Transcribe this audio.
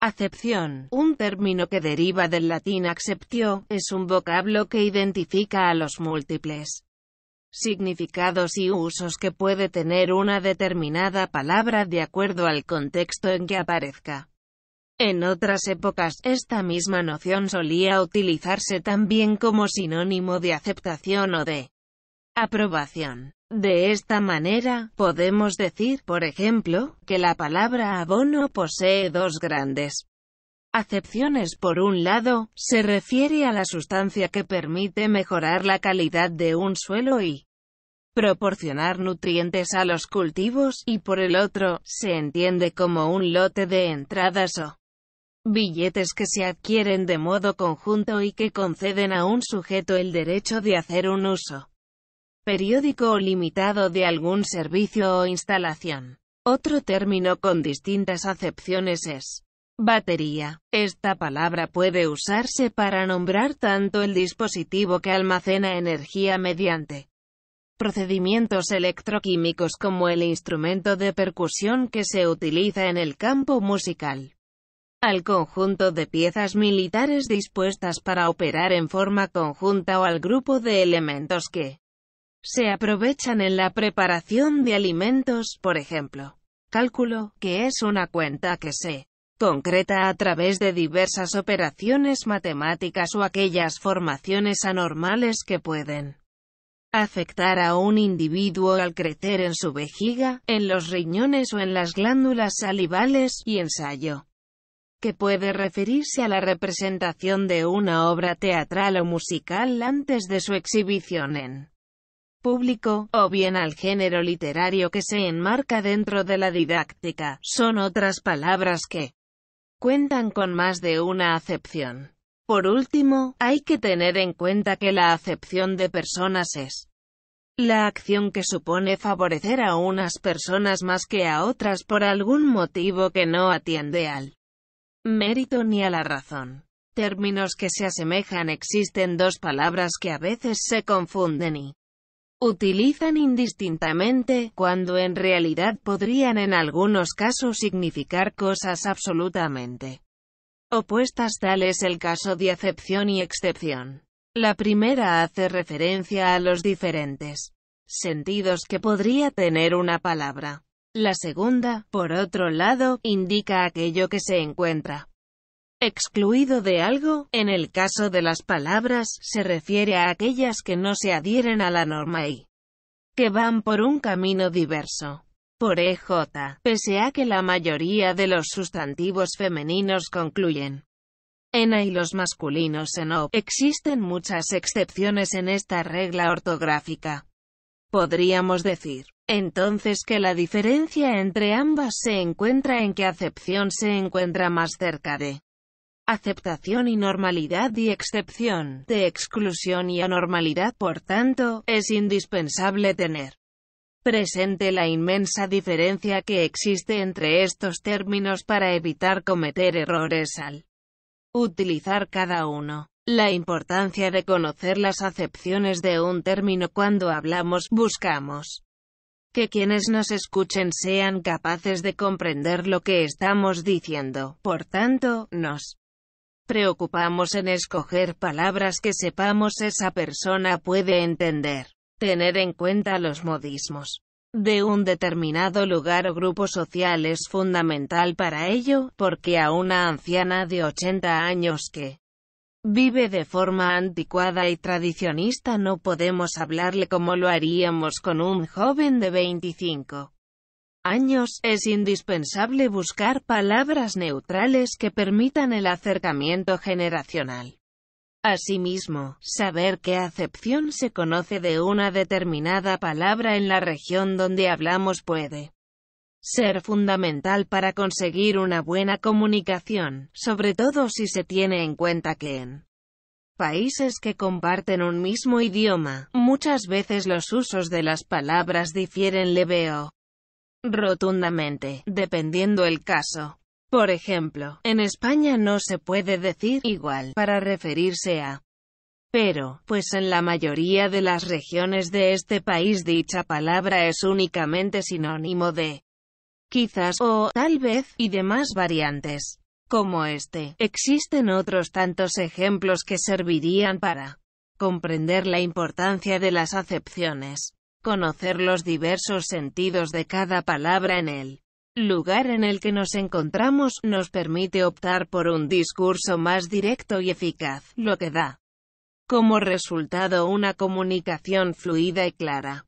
Acepción, un término que deriva del latín acceptio, es un vocablo que identifica a los múltiples significados y usos que puede tener una determinada palabra de acuerdo al contexto en que aparezca. En otras épocas, esta misma noción solía utilizarse también como sinónimo de aceptación o de aprobación. De esta manera, podemos decir, por ejemplo, que la palabra abono posee dos grandes acepciones. Por un lado, se refiere a la sustancia que permite mejorar la calidad de un suelo y proporcionar nutrientes a los cultivos, y por el otro, se entiende como un lote de entradas o billetes que se adquieren de modo conjunto y que conceden a un sujeto el derecho de hacer un uso periódico o limitado de algún servicio o instalación. Otro término con distintas acepciones es batería. Esta palabra puede usarse para nombrar tanto el dispositivo que almacena energía mediante procedimientos electroquímicos como el instrumento de percusión que se utiliza en el campo musical, al conjunto de piezas militares dispuestas para operar en forma conjunta o al grupo de elementos que se aprovechan en la preparación de alimentos, por ejemplo, cálculo, que es una cuenta que se concreta a través de diversas operaciones matemáticas o aquellas formaciones anormales que pueden afectar a un individuo al crecer en su vejiga, en los riñones o en las glándulas salivales, y ensayo, que puede referirse a la representación de una obra teatral o musical antes de su exhibición en público, o bien al género literario que se enmarca dentro de la didáctica. Son otras palabras que cuentan con más de una acepción. Por último, hay que tener en cuenta que la acepción de personas es la acción que supone favorecer a unas personas más que a otras por algún motivo que no atiende al mérito ni a la razón. Términos que se asemejan. Existen dos palabras que a veces se confunden y utilizan indistintamente, cuando en realidad podrían en algunos casos significar cosas absolutamente opuestas. Tal es el caso de acepción y excepción. La primera hace referencia a los diferentes sentidos que podría tener una palabra. La segunda, por otro lado, indica aquello que se encuentra excluido de algo. En el caso de las palabras, se refiere a aquellas que no se adhieren a la norma y que van por un camino diverso. Por pese a que la mayoría de los sustantivos femeninos concluyen en a y los masculinos en o, existen muchas excepciones en esta regla ortográfica. Podríamos decir, entonces, que la diferencia entre ambas se encuentra en que acepción se encuentra más cerca de aceptación y normalidad y excepción de exclusión y anormalidad. Por tanto, es indispensable tener presente la inmensa diferencia que existe entre estos términos para evitar cometer errores al utilizar cada uno. La importancia de conocer las acepciones de un término cuando hablamos. Buscamos que quienes nos escuchen sean capaces de comprender lo que estamos diciendo. Por tanto, nos preocupamos en escoger palabras que sepamos esa persona puede entender. Tener en cuenta los modismos de un determinado lugar o grupo social es fundamental para ello, porque a una anciana de 80 años que vive de forma anticuada y tradicionista no podemos hablarle como lo haríamos con un joven de 25 años. Es indispensable buscar palabras neutrales que permitan el acercamiento generacional. Asimismo, saber qué acepción se conoce de una determinada palabra en la región donde hablamos puede ser fundamental para conseguir una buena comunicación, sobre todo si se tiene en cuenta que en países que comparten un mismo idioma, muchas veces los usos de las palabras difieren leve o rotundamente, dependiendo el caso. Por ejemplo, en España no se puede decir igual para referirse a pero, pues en la mayoría de las regiones de este país dicha palabra es únicamente sinónimo de quizás o tal vez y demás variantes. como este. Existen otros tantos ejemplos que servirían para comprender la importancia de las acepciones. Conocer los diversos sentidos de cada palabra en el lugar en el que nos encontramos, nos permite optar por un discurso más directo y eficaz, lo que da como resultado una comunicación fluida y clara.